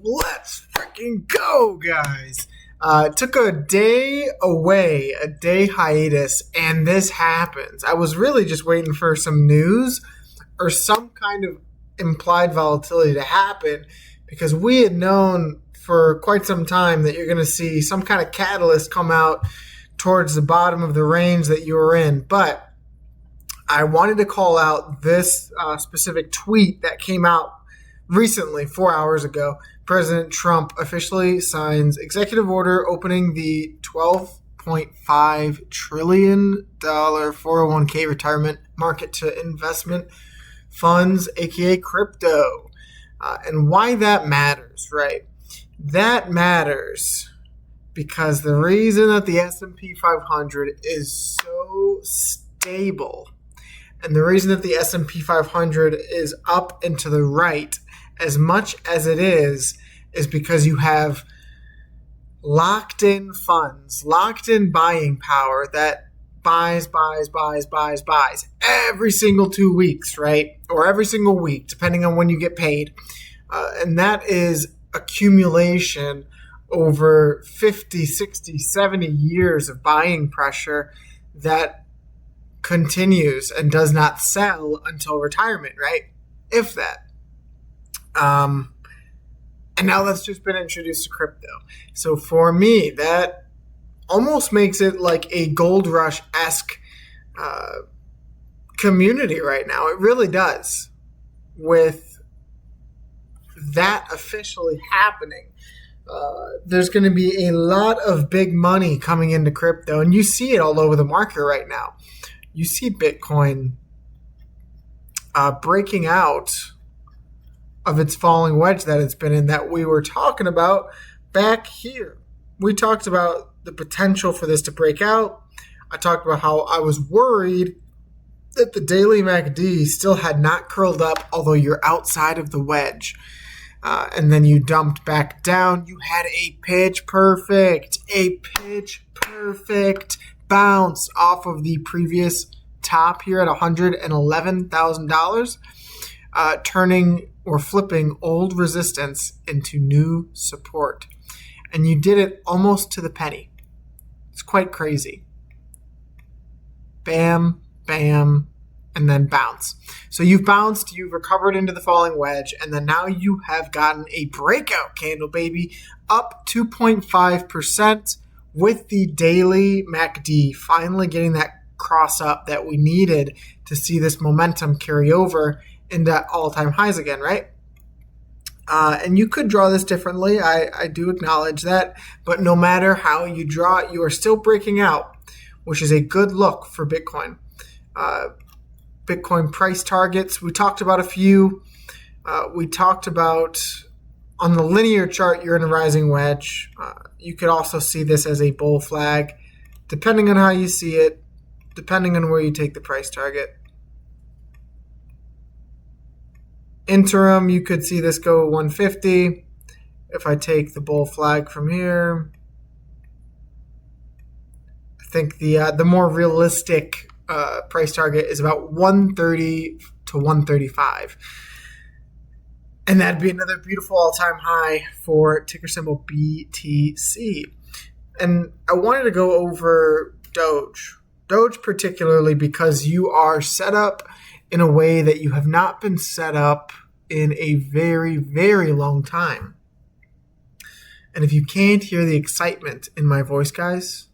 Let's freaking go, guys. Took a day away, a day hiatus, and this happens. I was really just waiting for some news or some kind of implied volatility to happen because we had known for quite some time that you're going to see some kind of catalyst come out towards the bottom of the range that you were in. But I wanted to call out this specific tweet that came out recently, 4 hours ago. President Trump officially signs executive order opening the $12.5 trillion 401k retirement market to investment funds, aka crypto. And why that matters, right? That matters because the reason that the S&P 500 is so stable and the reason that the S&P 500 is up and to the right as much as it is because you have locked in funds, locked in buying power that buys every single 2 weeks, right? Or every single week, depending on when you get paid. And that is accumulation over 50, 60, 70 years of buying pressure that continues and does not sell until retirement, right? If that. And now that's just been introduced to crypto. So for me, that almost makes it like a gold rush-esque community right now. It really does. With that officially happening, there's going to be a lot of big money coming into crypto, and you see it all over the market right now. You see Bitcoin breaking out of its falling wedge that it's been in that we were talking about back here. We talked about the potential for this to break out. I talked about how I was worried that the daily MACD still had not curled up, although you're outside of the wedge. And then you dumped back down. You had a pitch perfect bounce off of the previous top here at $111,000, turning or flipping old resistance into new support. And you did it almost to the penny. It's quite crazy. Bam, bam, and then bounce. So you've bounced, you've recovered into the falling wedge, and then now you have gotten a breakout candle, baby, up 2.5% with the daily MACD finally getting that cross up that we needed to see this momentum carry over into all-time highs again, right? And you could draw this differently. I do acknowledge that. But no matter how you draw it, you are still breaking out, which is a good look for Bitcoin. Bitcoin price targets, we talked about a few. We talked about on the linear chart, you're in a rising wedge. You could also see this as a bull flag, depending on how you see it, depending on where you take the price target. Interim, you could see this go 150. If I take the bull flag from here, I think the more realistic price target is about 130 to 135. And that'd be another beautiful all-time high for ticker symbol BTC. And I wanted to go over Doge. Doge particularly because you are set up in a way that you have not been set up in a very, very long time. And if you can't hear the excitement in my voice, guys,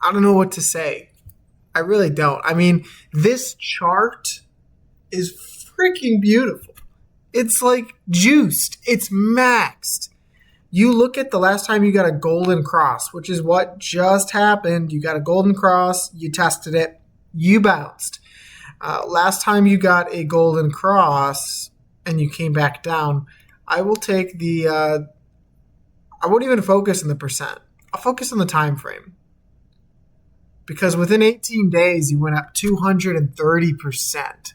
I don't know what to say. I really don't. I mean, this chart is freaking beautiful. It's like juiced. It's maxed. You look at the last time you got a golden cross, which is what just happened. You got a golden cross. You tested it. You bounced. Last time you got a golden cross and you came back down, I will take the, I won't even focus on the percent. I'll focus on the time frame. Because within 18 days, you went up 230%.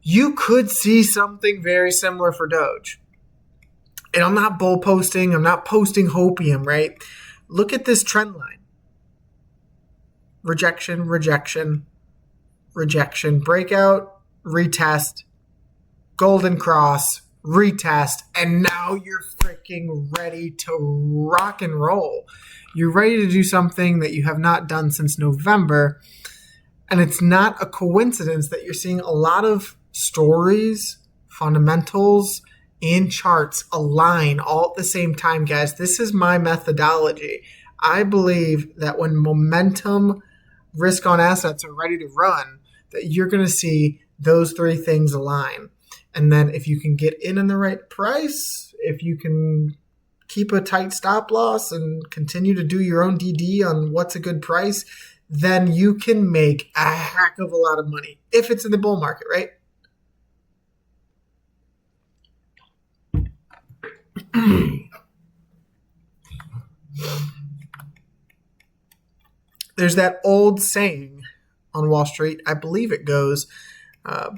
You could see something very similar for Doge. And I'm not bull posting. I'm not posting hopium, right? Look at this trend line. Rejection, rejection, rejection, breakout, retest, golden cross, retest, and now you're freaking ready to rock and roll. You're ready to do something that you have not done since November. And it's not a coincidence that you're seeing a lot of stories, fundamentals, and charts align all at the same time, guys. This is my methodology. I believe that when momentum risk on assets are ready to run, that you're going to see those three things align. And then if you can get in the right price, if you can keep a tight stop loss and continue to do your own DD on what's a good price, then you can make a heck of a lot of money if it's in the bull market, right? There's that old saying on Wall Street, I believe it goes,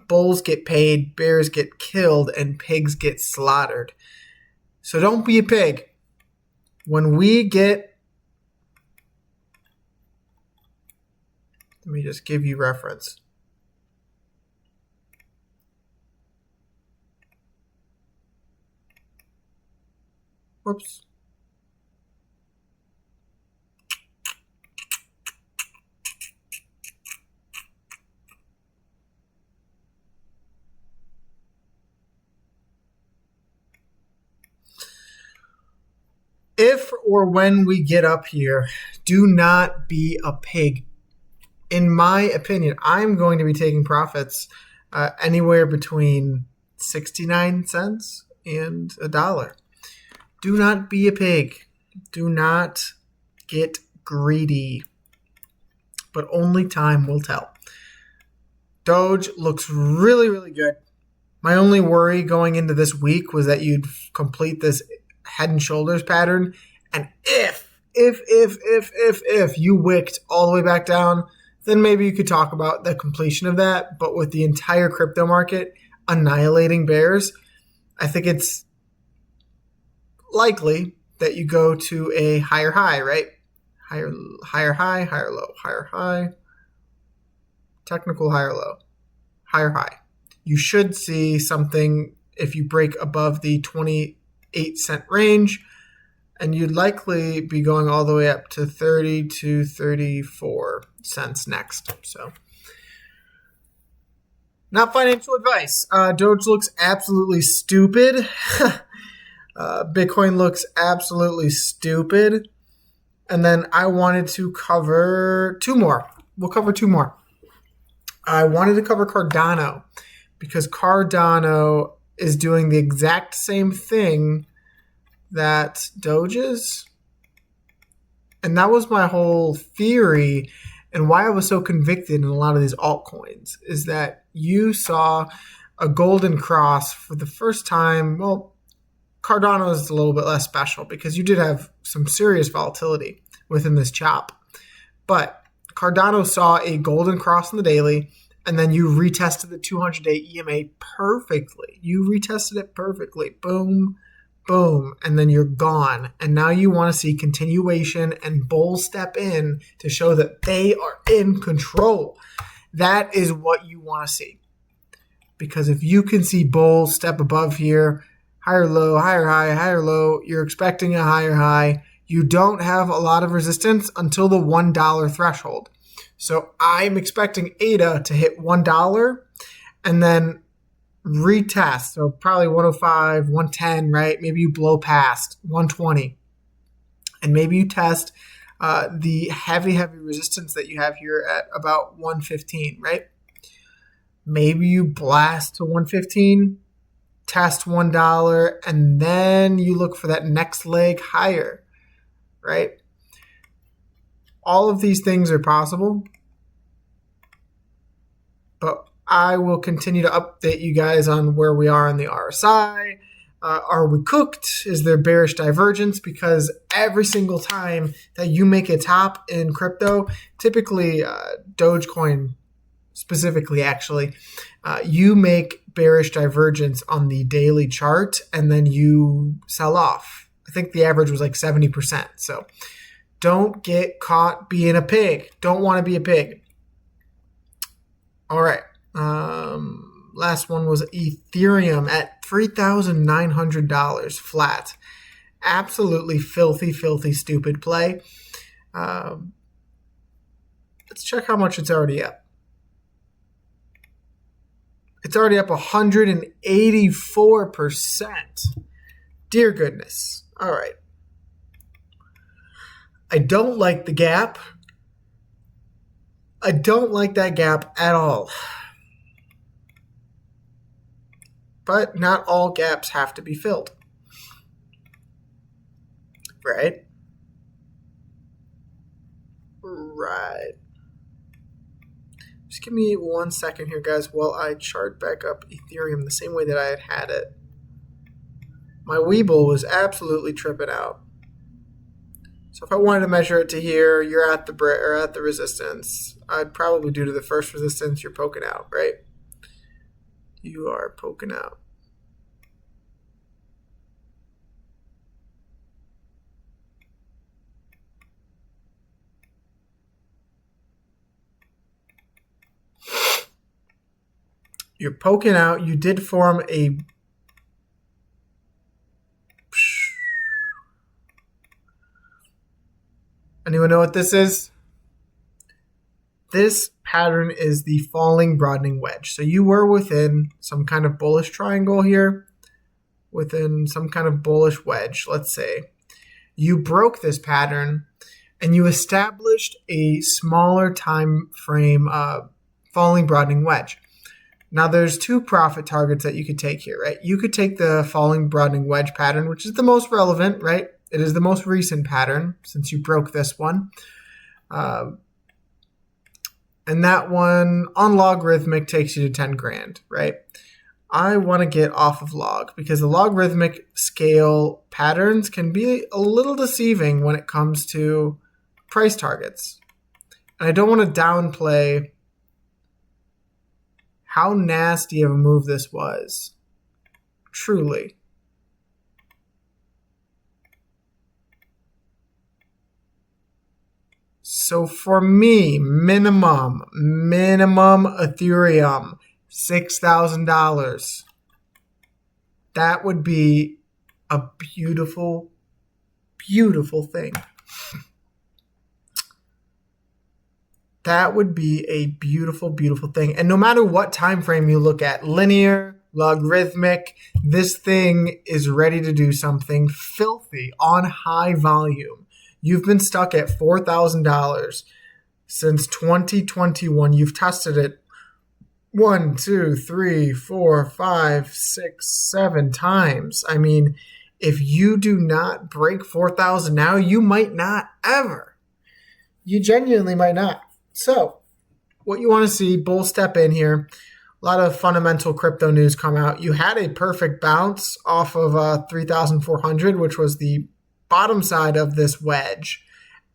bulls get paid, bears get killed, and pigs get slaughtered. So don't be a pig. When we get, let me just give you reference. Whoops. If or when we get up here, do not be a pig. In my opinion, I'm going to be taking profits anywhere between 69 cents and $1. Do not be a pig. Do not get greedy. But only time will tell. Doge looks really, really good. My only worry going into this week was that you'd complete this head and shoulders pattern. And if you wicked all the way back down, then maybe you could talk about the completion of that. But with the entire crypto market annihilating bears, I think it's likely that you go to a higher high, right? Higher high, higher low, higher high, technical higher low, higher high. You should see something if you break above the 28-cent range, and you'd likely be going all the way up to 30 to 34 cents next. So, not financial advice. Doge looks absolutely stupid. Bitcoin looks absolutely stupid. And then I wanted to cover two more. We'll cover two more. I wanted to cover Cardano because Cardano is doing the exact same thing that Doge is. And that was my whole theory and why I was so convicted in a lot of these altcoins is that you saw a golden cross for the first time. Well, Cardano is a little bit less special because you did have some serious volatility within this chop. But Cardano saw a golden cross on the daily, and then you retested the 200-day EMA perfectly. You retested it perfectly. Boom, boom, and then you're gone. And now you want to see continuation and bulls step in to show that they are in control. That is what you want to see. Because if you can see bulls step above here, higher low, higher high, higher low, you're expecting a higher high. You don't have a lot of resistance until the $1 threshold. So I'm expecting ADA to hit $1 and then retest. So probably 105, 110, right? Maybe you blow past 120. And maybe you test the heavy resistance that you have here at about 115, right? Maybe you blast to 115, test $1, and then you look for that next leg higher, right? All of these things are possible, but I will continue to update you guys on where we are on the RSI. Are we cooked? Is there bearish divergence? Because every single time that you make a top in crypto, typically Dogecoin specifically actually, you make bearish divergence on the daily chart and then you sell off. I think the average was like 70%. So don't get caught being a pig. Don't want to be a pig. All right. Last one was Ethereum at $3,900 flat. Absolutely filthy, filthy, stupid play. Let's check how much it's already up. It's already up 184%. Dear goodness. All right. I don't like the gap. I don't like that gap at all. But not all gaps have to be filled. Right? Right. Just give me 1 second here, guys, while I chart back up Ethereum the same way that I had it. My Weeble was absolutely tripping out. So if I wanted to measure it to here, you're at the resistance. I'd probably do to the first resistance, you're poking out, right? You are poking out. You're poking out. You did form a... Anyone know what this is? This pattern is the falling broadening wedge. So you were within some kind of bullish triangle here, within some kind of bullish wedge, let's say. You broke this pattern and you established a smaller time frame falling broadening wedge. Now there's two profit targets that you could take here, right? You could take the falling broadening wedge pattern, which is the most relevant, right? It is the most recent pattern since you broke this one. And that one on logarithmic takes you to 10 grand, right? I want to get off of log because the logarithmic scale patterns can be a little deceiving when it comes to price targets. And I don't want to downplay how nasty of a move this was. Truly. So for me, minimum Ethereum, $6,000. That would be a beautiful, beautiful thing. That would be a beautiful, beautiful thing. And no matter what time frame you look at, linear, logarithmic, this thing is ready to do something filthy on high volume. You've been stuck at $4,000 since 2021. You've tested it 1, 2, 3, 4, 5, 6, 7 times. I mean, if you do not break 4,000 now, you might not ever. You genuinely might not. So what you want to see, bull step in here. A lot of fundamental crypto news come out. You had a perfect bounce off of 3,400, which was the bottom side of this wedge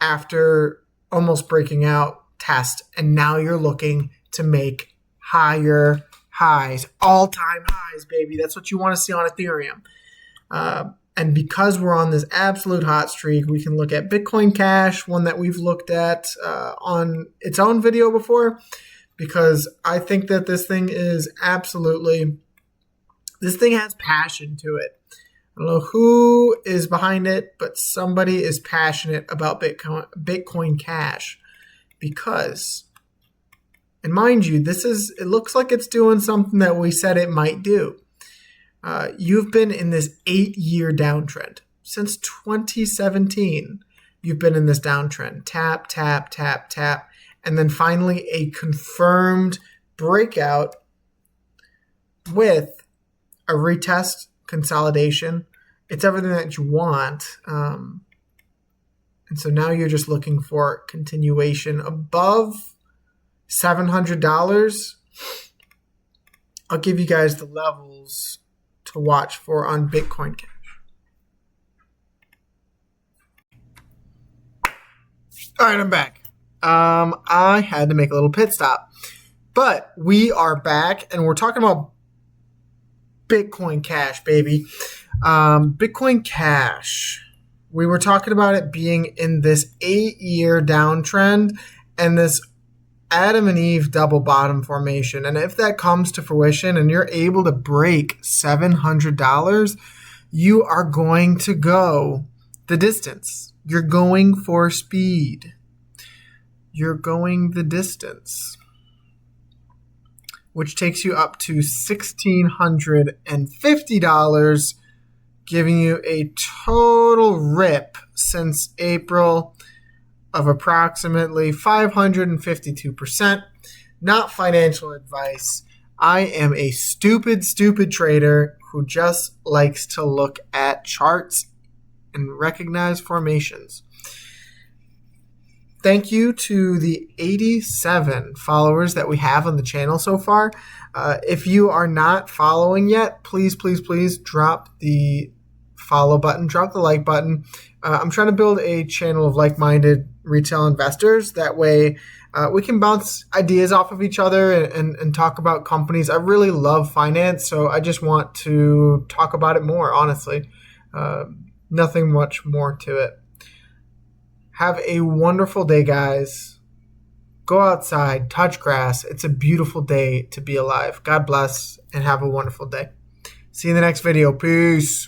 after almost breaking out test. And now you're looking to make higher highs, all-time highs, baby. That's what you want to see on Ethereum. And because we're on this absolute hot streak, we can look at Bitcoin Cash, one that we've looked at on its own video before, because I think that this thing is absolutely, this thing has passion to it. I don't know who is behind it, but somebody is passionate about Bitcoin Cash because, and mind you, it looks like it's doing something that we said it might do. You've been in this 8-year downtrend. Since 2017, you've been in this downtrend. Tap, tap, tap, tap. And then finally a confirmed breakout with a retest consolidation. It's everything that you want. And so now you're just looking for continuation above $700. I'll give you guys the levels to watch for on Bitcoin Cash. All right, I'm back. I had to make a little pit stop, but we are back and we're talking about Bitcoin Cash, baby. Bitcoin Cash. We were talking about it being in this 8-year downtrend and this Adam and Eve double bottom formation. And if that comes to fruition and you're able to break $700, you are going to go the distance. You're going for speed. You're going the distance, which takes you up to $1,650, giving you a total rip since April of approximately 552%. Not financial advice. I am a stupid trader who just likes to look at charts and recognize formations. Thank you to the 87 followers that we have on the channel so far. If you are not following yet, please drop the follow button, drop the like button. I'm trying to build a channel of like-minded retail investors. That way we can bounce ideas off of each other and talk about companies. I really love finance, so I just want to talk about it more, honestly. Nothing much more to it. Have a wonderful day, guys. Go outside, touch grass. It's a beautiful day to be alive. God bless and have a wonderful day. See you in the next video. Peace.